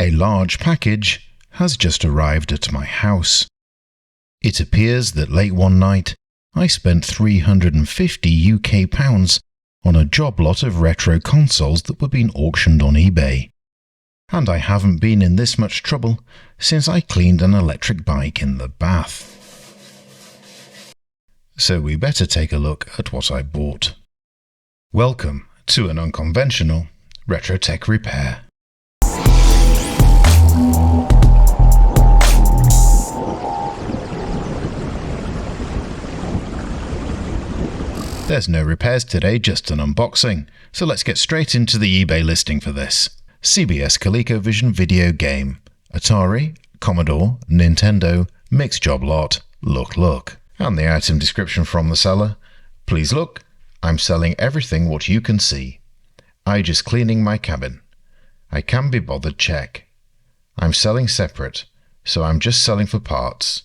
A large package has just arrived at my house. It appears that late one night I spent £350 UK on a job lot of retro consoles that were being auctioned on eBay. And I haven't been in this much trouble since I cleaned an electric bike in the bath. So we better take a look at what I bought. Welcome to an unconventional retro tech repair. There's no repairs today, just an unboxing, so let's get straight into the eBay listing for this. CBS ColecoVision video game, Atari, Commodore, Nintendo, mixed job lot, look. And the item description from the seller, please look, I'm selling everything what you can see. I just cleaning my cabin. I can be bothered check. I'm selling separate, so I'm just selling for parts.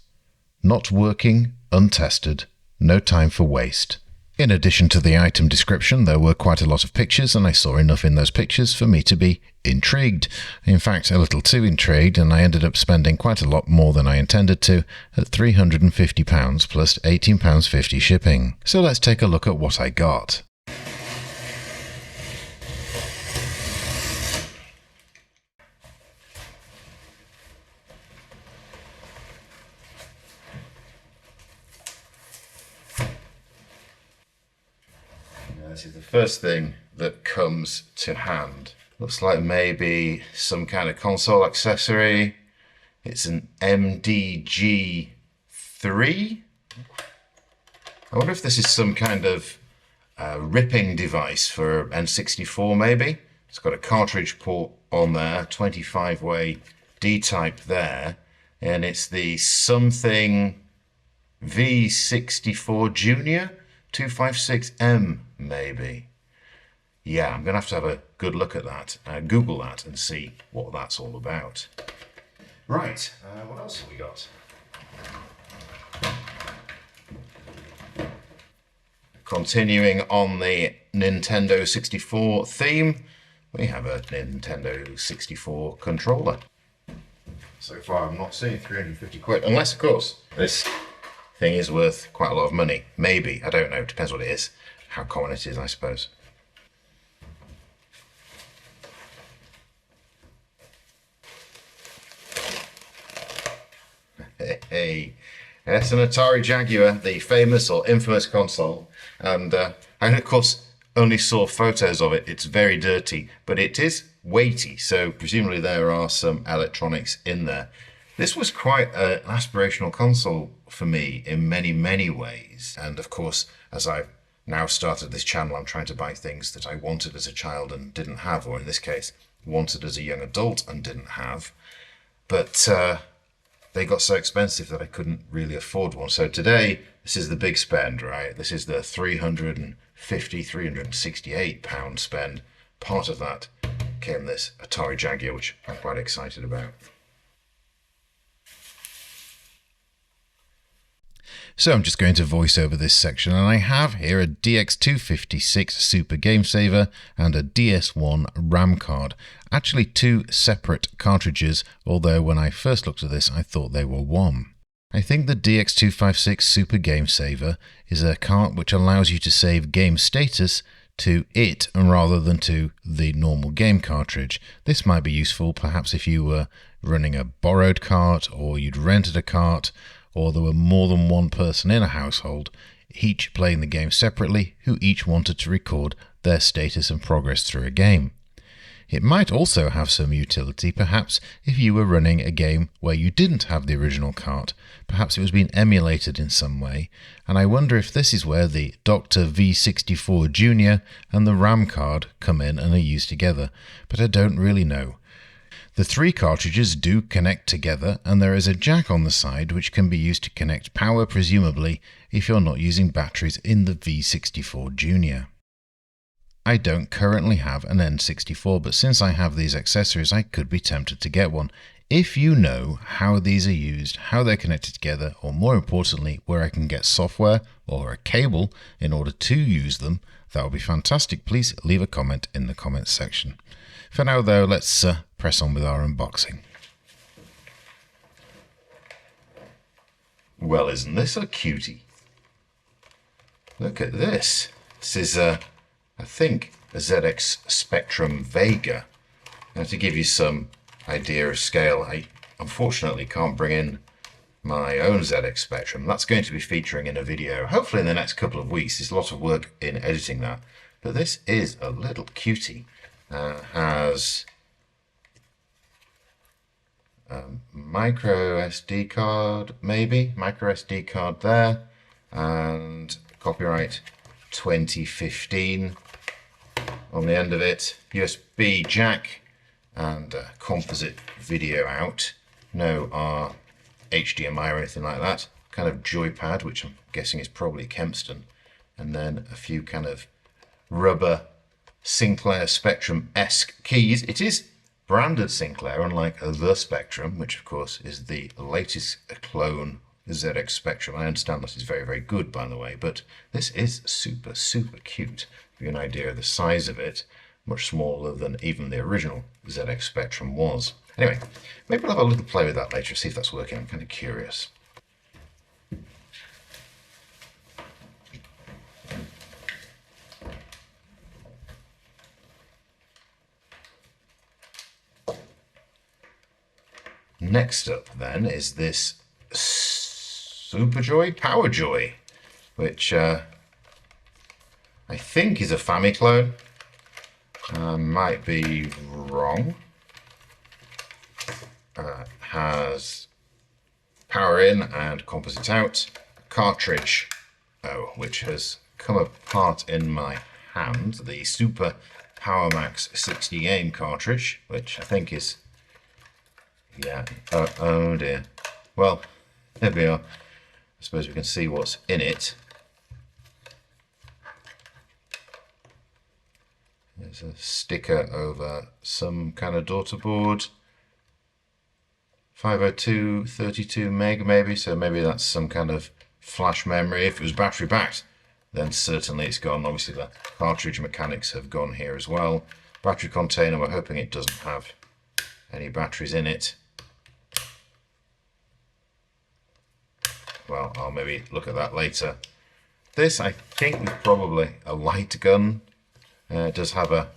Not working, untested, no time for waste. In addition to the item description, there were quite a lot of pictures, and I saw enough in those pictures for me to be intrigued. In fact, a little too intrigued, and I ended up spending quite a lot more than I intended to, at £350 plus £18.50 shipping. So let's take a look at what I got. This is the first thing that comes to hand. Looks like maybe some kind of console accessory. It's an MDG3. I wonder if this is some kind of ripping device for N64 maybe. It's got a cartridge port on there, 25-way D-type there, and it's the something V64 Junior 256M maybe. Yeah, I'm going to have a good look at that, Google that and see what that's all about. Right, what else have we got? Continuing on the Nintendo 64 theme, we have a Nintendo 64 controller. So far I'm not seeing 350 quid, unless of course this thing is worth quite a lot of money. Maybe, I don't know, depends what it is, how common it is, I suppose. Hey, that's an Atari Jaguar, the famous or infamous console, and I of course only saw photos of it. It's very dirty, but it is weighty, so presumably there are some electronics in there. This was quite an aspirational console for me in many ways, and of course as I've now started this channel I'm trying to buy things that I wanted as a child and didn't have, or in this case wanted as a young adult and didn't have, but they got so expensive that I couldn't really afford one. So today this is the big spend, right? This is the £368 spend. Part of that came this Atari Jaguar, which I'm quite excited about. So I'm just going to voice over this section, and I have here a DX256 Super Game Saver and a DS1 RAM card. Actually two separate cartridges, although when I first looked at this I thought they were one. I think the DX256 Super Game Saver is a card which allows you to save game status to it rather than to the normal game cartridge. This might be useful perhaps if you were running a borrowed cart, or you'd rented a cart, or there were more than one person in a household, each playing the game separately, who each wanted to record their status and progress through a game. It might also have some utility, perhaps if you were running a game where you didn't have the original cart. Perhaps it was being emulated in some way, and I wonder if this is where the Dr. V64 Junior and the RAM card come in and are used together, but I don't really know. The three cartridges do connect together, and there is a jack on the side which can be used to connect power, presumably if you're not using batteries in the V64 Junior. I don't currently have an N64, but since I have these accessories I could be tempted to get one. If you know how these are used, how they're connected together, or more importantly where I can get software or a cable in order to use them, that would be fantastic. Please leave a comment in the comments section. For now though, let's press on with our unboxing. Well, isn't this a cutie? Look at this. This is, I think, a ZX Spectrum Vega. Now, to give you some idea of scale, I unfortunately can't bring in my own ZX Spectrum. That's going to be featuring in a video, hopefully in the next couple of weeks. There's a lot of work in editing that. But this is a little cutie. Has micro SD card, maybe micro SD card there, and copyright 2015 on the end of it. USB jack and composite video out. No HDMI or anything like that. Kind of joypad, which I'm guessing is probably Kempston, and then a few kind of rubber Sinclair Spectrum-esque keys. It is branded Sinclair, unlike the Spectrum, which of course is the latest clone ZX Spectrum. I understand that is very, very good, by the way, but this is super, super cute. To give you an idea of the size of it, much smaller than even the original ZX Spectrum was. Anyway, maybe we'll have a little play with that later, see if that's working. I'm kind of curious. Next up then is this Superjoy Powerjoy, which I think is a Famiclone. Might be wrong. Has power in and composite out. Cartridge, which has come apart in my hand. The Super PowerMax 60 game cartridge, which I think is, yeah, oh dear. Well, there we are. I suppose we can see what's in it. There's a sticker over some kind of daughter board. 502 32 meg maybe, so maybe that's some kind of flash memory. If it was battery backed, then certainly it's gone. Obviously the cartridge mechanics have gone here as well. Battery container, we're hoping it doesn't have any batteries in it. Well, I'll maybe look at that later. This, I think, is probably a light gun. It does have a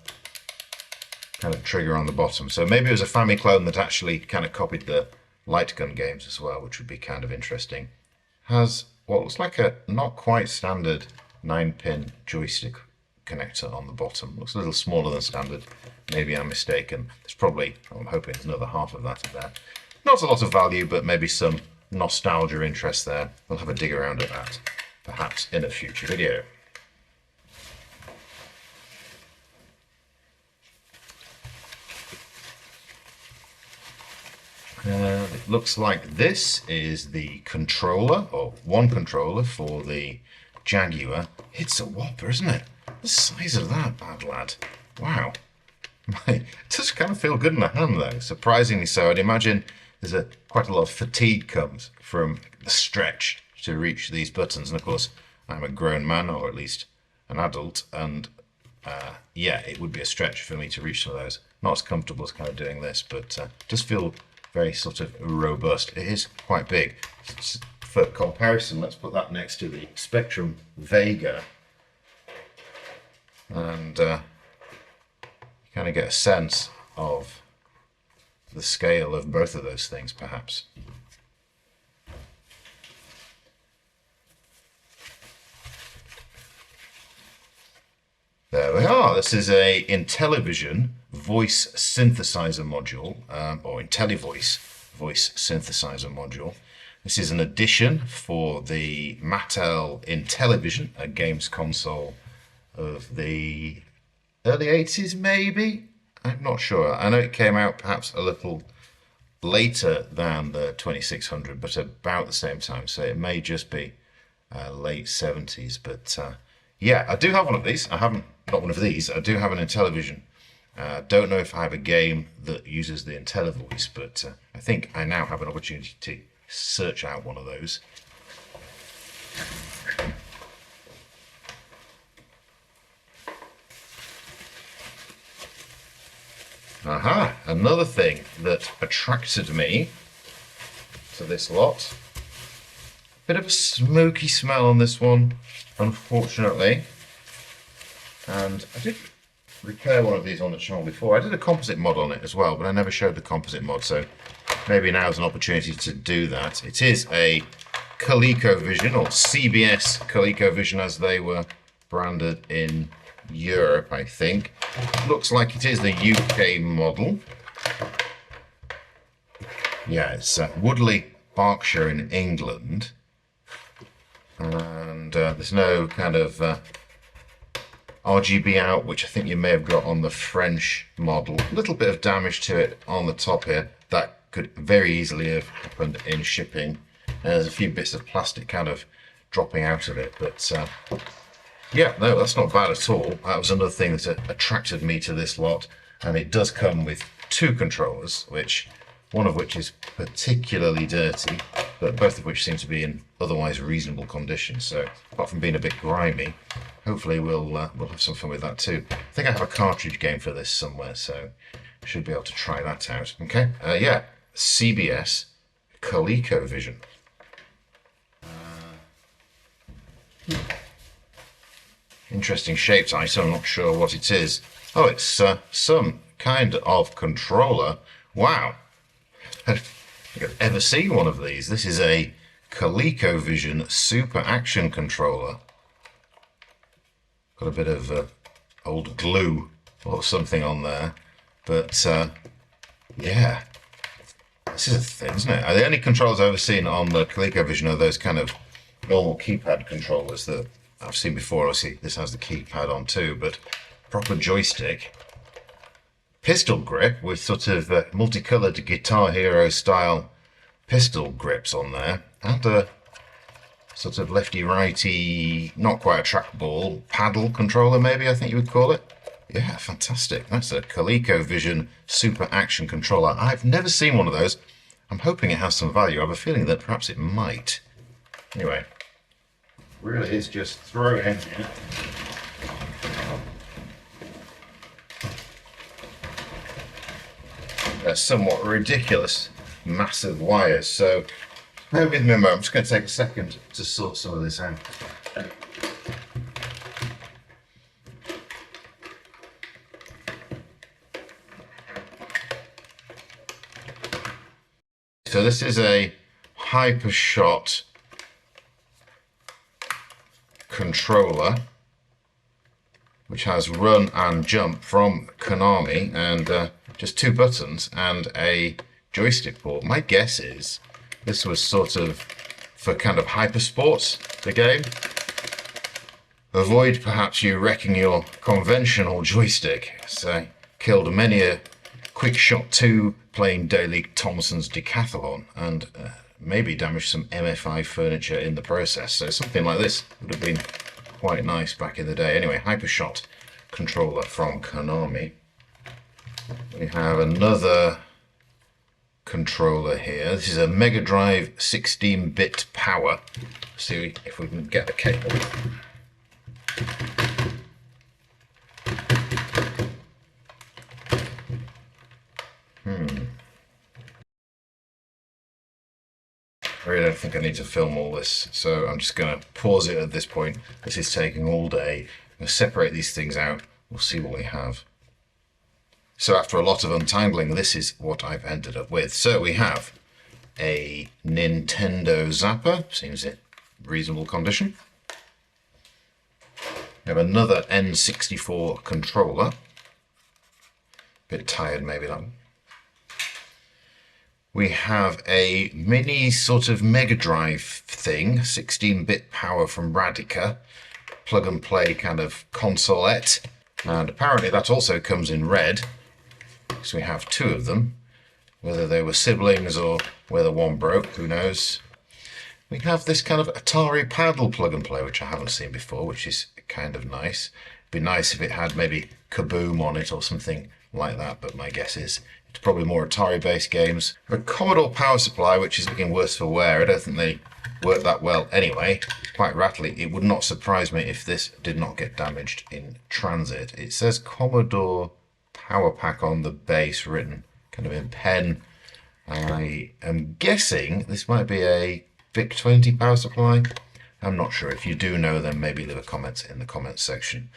kind of trigger on the bottom. So maybe it was a Famiclone that actually kind of copied the light gun games as well, which would be kind of interesting. Has what looks like a not quite standard 9-pin joystick connector on the bottom. Looks a little smaller than standard. Maybe I'm mistaken. There's probably, I'm hoping there's another half of that in there. Not a lot of value, but maybe some nostalgia interest there. We'll have a dig around at that, perhaps in a future video. It looks like this is the controller, or one controller for the Jaguar. It's a whopper, isn't it? The size of that bad lad. Wow. It does kind of feel good in the hand though, surprisingly so. I'd imagine there's quite a lot of fatigue comes from the stretch to reach these buttons. And of course, I'm a grown man, or at least an adult, and yeah, it would be a stretch for me to reach some of those. Not as comfortable as kind of doing this, but just feel very sort of robust. It is quite big. For comparison, let's put that next to the Spectrum Vega, and you kind of get a sense of the scale of both of those things, perhaps. There we are. This is a Intellivision voice synthesizer module, or IntelliVoice voice synthesizer module. This is an addition for the Mattel Intellivision, a games console of the early 80s, maybe? I'm not sure. I know it came out perhaps a little later than the 2600, but about the same time, so it may just be late 70s. But yeah, I do have one of these. I haven't, not one of these, I do have an Intellivision. Don't know if I have a game that uses the IntelliVoice, but I think I now have an opportunity to search out one of those. Aha, another thing that attracted me to this lot. Bit of a smoky smell on this one, unfortunately. And I did repair one of these on the channel before. I did a composite mod on it as well, but I never showed the composite mod, so maybe now is an opportunity to do that. It is a ColecoVision, or CBS ColecoVision as they were branded in Europe, I think. Looks like it is the UK model. Yeah, it's Woodley, Berkshire in England. And there's no kind of RGB out, which I think you may have got on the French model. A little bit of damage to it on the top here. That could very easily have happened in shipping. And there's a few bits of plastic kind of dropping out of it. But yeah, no, that's not bad at all. That was another thing that attracted me to this lot. And it does come with two controllers, one of which is particularly dirty, but both of which seem to be in otherwise reasonable condition. So apart from being a bit grimy, hopefully we'll have some fun with that too. I think I have a cartridge game for this somewhere, so should be able to try that out. Okay, yeah, CBS ColecoVision. Interesting shaped item, I'm not sure what it is. Oh, it's some kind of controller. Wow. I don't think I've ever seen one of these. This is a ColecoVision Super Action Controller. Got a bit of old glue or something on there. But yeah, this is a thing, isn't it? The only controllers I've ever seen on the ColecoVision are those kind of normal keypad controllers that I've seen before. Obviously, this has the keypad on too, but proper joystick. Pistol grip with sort of multicolored Guitar Hero style pistol grips on there, and a sort of lefty-righty, not quite a trackball, paddle controller maybe, I think you would call it. Yeah, fantastic. That's a ColecoVision Super Action Controller. I've never seen one of those. I'm hoping it has some value. I have a feeling that perhaps it might. Anyway, really is just throw it in here. Somewhat ridiculous, massive wires. So, bear with me a moment. I'm just going to take a second to sort some of this out. So this is a Hypershot controller, which has run and jump from Konami, and just two buttons and a joystick port. My guess is this was sort of for kind of Hypersports, the game. Avoid perhaps you wrecking your conventional joystick. So killed many a Quick Shot 2 playing Daley Thompson's Decathlon, and maybe damaged some MFI furniture in the process. So something like this would have been quite nice back in the day. Anyway, Hypershot controller from Konami. We have another controller here. This is a Mega Drive 16-bit power. See if we can get the cable. I really don't think I need to film all this, so I'm just going to pause it at this point. This is taking all day. I'm going to separate these things out. We'll see what we have. So after a lot of untangling, this is what I've ended up with. So we have a Nintendo Zapper, seems in reasonable condition. We have another N64 controller. Bit tired maybe that one. We have a mini sort of Mega Drive thing, 16-bit power from Radica, plug and play kind of consolette, and apparently that also comes in red. So we have two of them, whether they were siblings or whether one broke, who knows. We have this kind of Atari paddle plug and play, which I haven't seen before, which is kind of nice. It'd be nice if it had maybe Kaboom on it or something like that, but my guess is it's probably more Atari-based games. A Commodore power supply, which is looking worse for wear. I don't think they work that well anyway. Quite rattly. It would not surprise me if this did not get damaged in transit. It says Commodore power pack on the base written kind of in pen. I am guessing this might be a VIC-20 power supply. I'm not sure. If you do know, then maybe leave a comment in the comments section.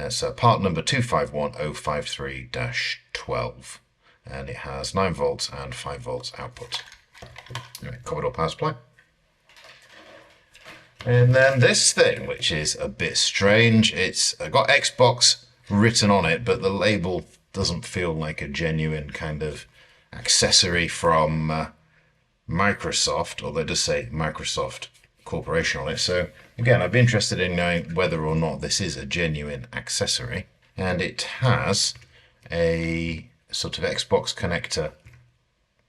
So part number 251053-12, and it has 9 volts and 5 volts output. Commodore power supply. And then this thing, which is a bit strange. It's got Xbox written on it, but the label doesn't feel like a genuine kind of accessory from Microsoft, although it does say Microsoft Corporation on it. So again, I'd be interested in knowing whether or not this is a genuine accessory. And it has a sort of Xbox connector,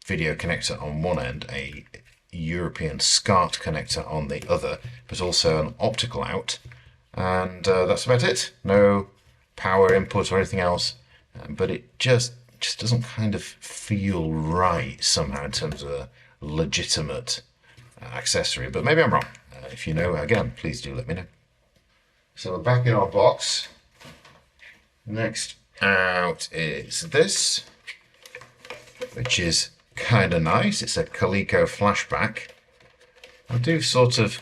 video connector on one end, a European SCART connector on the other, but also an optical out. And that's about it. No power input or anything else, but it just doesn't kind of feel right somehow in terms of a legitimate accessory, but maybe I'm wrong. If you know, again, please do let me know. So we're back in our box. Next out is this, which is kind of nice. It's a Coleco flashback. I do sort of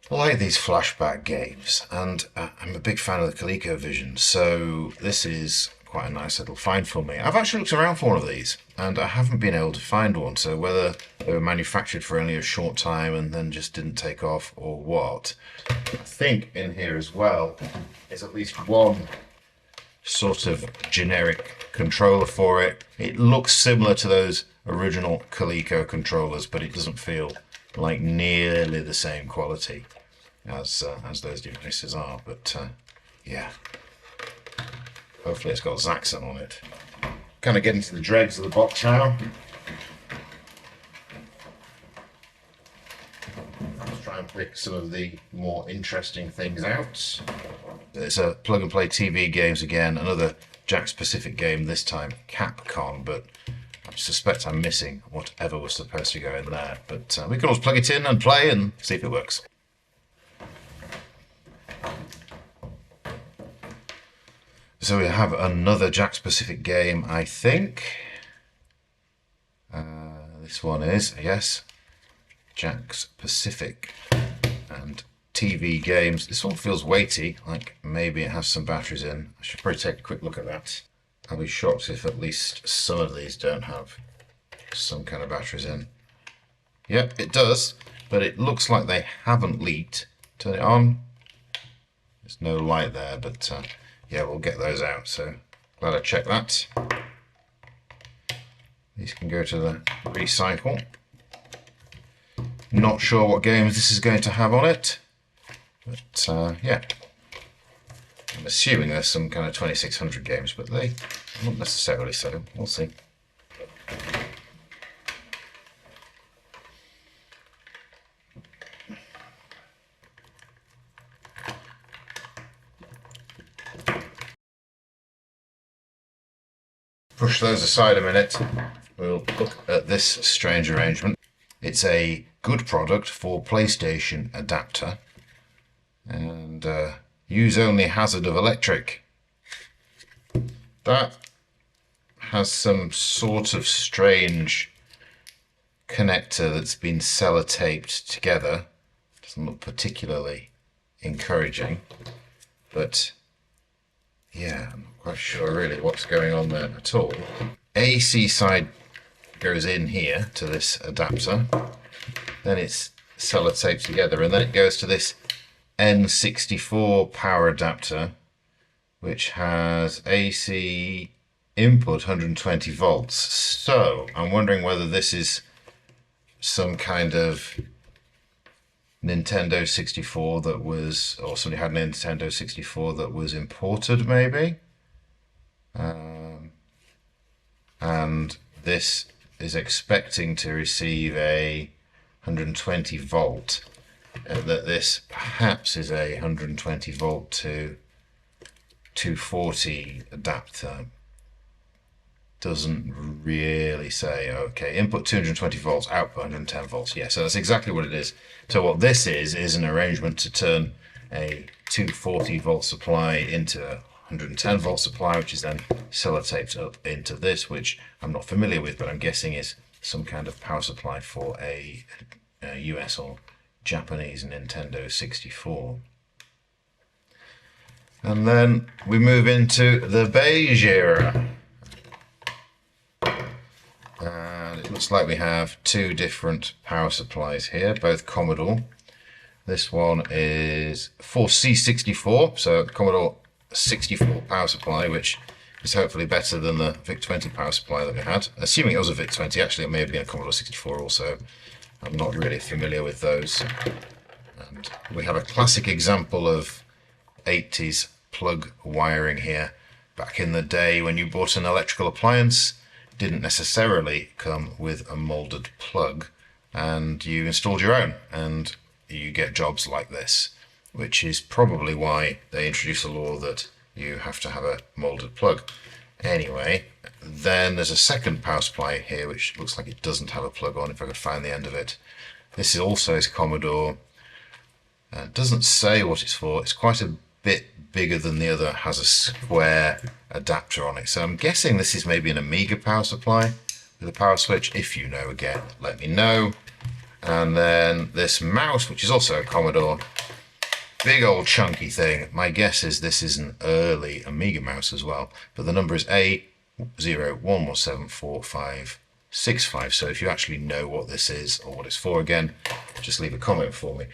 like these flashback games, and I'm a big fan of the ColecoVision, so this is quite a nice little find for me. I've actually looked around for one of these, and I haven't been able to find one, so whether they were manufactured for only a short time and then just didn't take off or what. I think in here as well is at least one sort of generic controller for it. It looks similar to those original Coleco controllers, but it doesn't feel like nearly the same quality as those devices are. But yeah, hopefully it's got Zaxxon on it. Kind of getting to the dregs of the box now. Let's try and pick some of the more interesting things out. It's a plug-and-play TV games again, another Jack-specific game, this time Capcom, but I suspect I'm missing whatever was supposed to go in there. But we can always plug it in and play and see if it works. So we have another Jack-specific game, I think. This one is, yes, Jack's Pacific and TV games. This one feels weighty, like maybe it has some batteries in. I should probably take a quick look at that. I'll be shocked if at least some of these don't have some kind of batteries in. Yep, it does, but it looks like they haven't leaked. Turn it on. There's no light there, but yeah, we'll get those out, so glad I checked that. These can go to the recycle. Not sure what games this is going to have on it, but yeah. I'm assuming there's some kind of 2600 games, but they not necessarily so. We'll see. Push those aside a minute. We'll look at this strange arrangement. It's a good product for PlayStation adapter, and use only hazard of electric. That has some sort of strange connector that's been sellotaped together. Doesn't look particularly encouraging, but yeah, I'm not quite sure really what's going on there at all. AC side goes in here to this adapter, then it's sellotaped together, and then it goes to this N64 power adapter, which has AC input 120 volts. So I'm wondering whether this is some kind of Nintendo 64 that was, or somebody had a Nintendo 64 that was imported maybe. And this is expecting to receive a 120 volt. That this perhaps is a 120 volt to 240 adapter. Doesn't really say. Okay, input 220 volts, output 110 volts. Yeah, so that's exactly what it is. So what this is an arrangement to turn a 240 volt supply into a 110 volt supply, which is then sellotaped up into this, which I'm not familiar with, but I'm guessing is some kind of power supply for a US or Japanese Nintendo 64. And then we move into the beige era. And it looks like we have two different power supplies here, both Commodore. This one is for C64, so Commodore 64 power supply, which is hopefully better than the VIC-20 power supply that we had. Assuming it was a VIC-20, actually it may have been a Commodore 64 also. I'm not really familiar with those. And we have a classic example of 80s plug wiring here. Back in the day when you bought an electrical appliance, it didn't necessarily come with a molded plug, and you installed your own, and you get jobs like this, which is probably why they introduced a law that you have to have a molded plug. Anyway, then there's a second power supply here which looks like it doesn't have a plug on, if I could find the end of it. This is also Commodore. It doesn't say what it's for. It's quite a bit bigger than the other, has a square adapter on it. So I'm guessing this is maybe an Amiga power supply with a power switch. If you know, again, let me know. And then this mouse, which is also a Commodore, big old chunky thing. My guess is this is an early Amiga mouse as well, but the number is A01174565. So if you actually know what this is or what it's for, again, just leave a comment for me.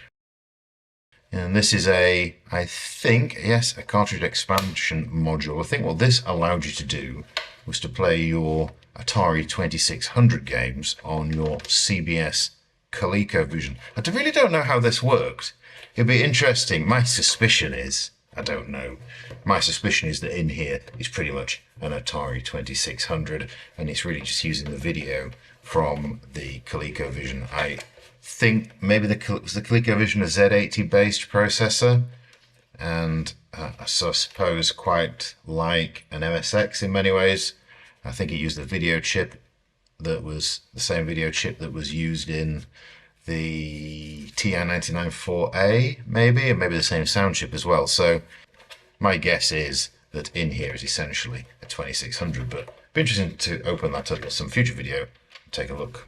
And this is I think, yes, a cartridge expansion module. I think what this allowed you to do was to play your Atari 2600 games on your CBS ColecoVision. I really don't know how this worked. It'd be interesting. My suspicion is, I don't know, my suspicion is that in here is pretty much an Atari 2600, and it's really just using the video from the ColecoVision. I think maybe was the ColecoVision a Z80 based processor, and I suppose quite like an MSX in many ways. I think it used the video chip that was the same video chip that was used in the TI-99-4A, maybe, and maybe the same sound chip as well. So my guess is that in here is essentially a 2600, but it'd be interesting to open that up in some future video and take a look.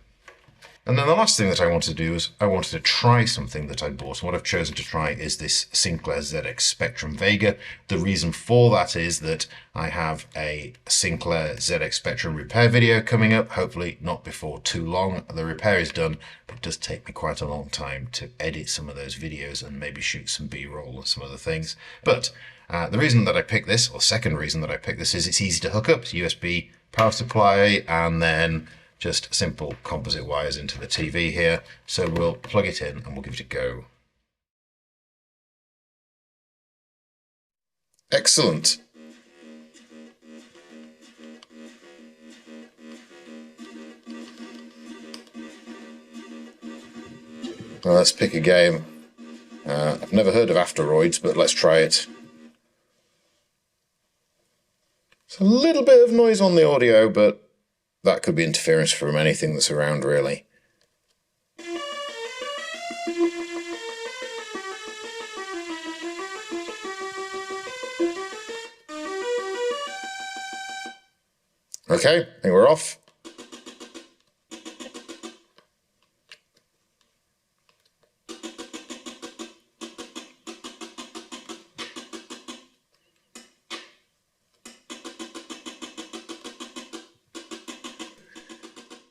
And then the last thing that I wanted to do is I wanted to try something that I bought. And what I've chosen to try is this Sinclair ZX Spectrum Vega. The reason for that is that I have a Sinclair ZX Spectrum repair video coming up, hopefully not before too long. The repair is done, but it does take me quite a long time to edit some of those videos and maybe shoot some B-roll and some other things. But the reason that I picked this, or second reason that I picked this, is it's easy to hook up. It's USB power supply, and then just simple composite wires into the TV here. So we'll plug it in and we'll give it a go. Excellent. Well, let's pick a game. I've never heard of Asteroids, but let's try it. It's a little bit of noise on the audio, but that could be interference from anything that's around, really. Okay, I think we're off.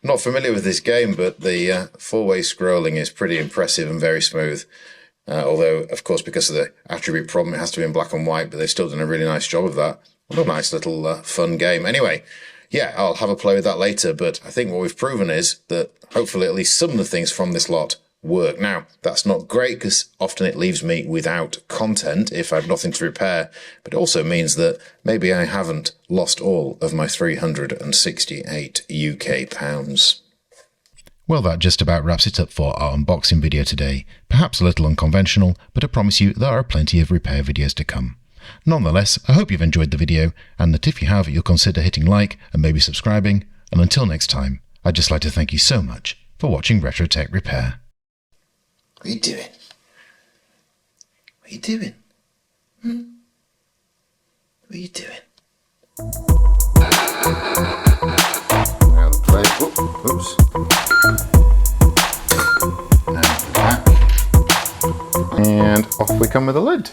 Not familiar with this game, but the four-way scrolling is pretty impressive and very smooth. Although, of course, because of the attribute problem, it has to be in black and white, but they've still done a really nice job of that. What a nice little fun game. Anyway, yeah, I'll have a play with that later, but I think what we've proven is that hopefully at least some of the things from this lot work. Now, that's not great because often it leaves me without content if I have nothing to repair, but it also means that maybe I haven't lost all of my 368 UK pounds. Well, that just about wraps it up for our unboxing video today. Perhaps a little unconventional, but I promise you there are plenty of repair videos to come. Nonetheless, I hope you've enjoyed the video, and that if you have, you'll consider hitting like and maybe subscribing. And until next time, I'd just like to thank you so much for watching Retro Tech Repair. What are you doing? What are you doing? What are you doing? Now the plate. Oops. And back. And off we come with the lid.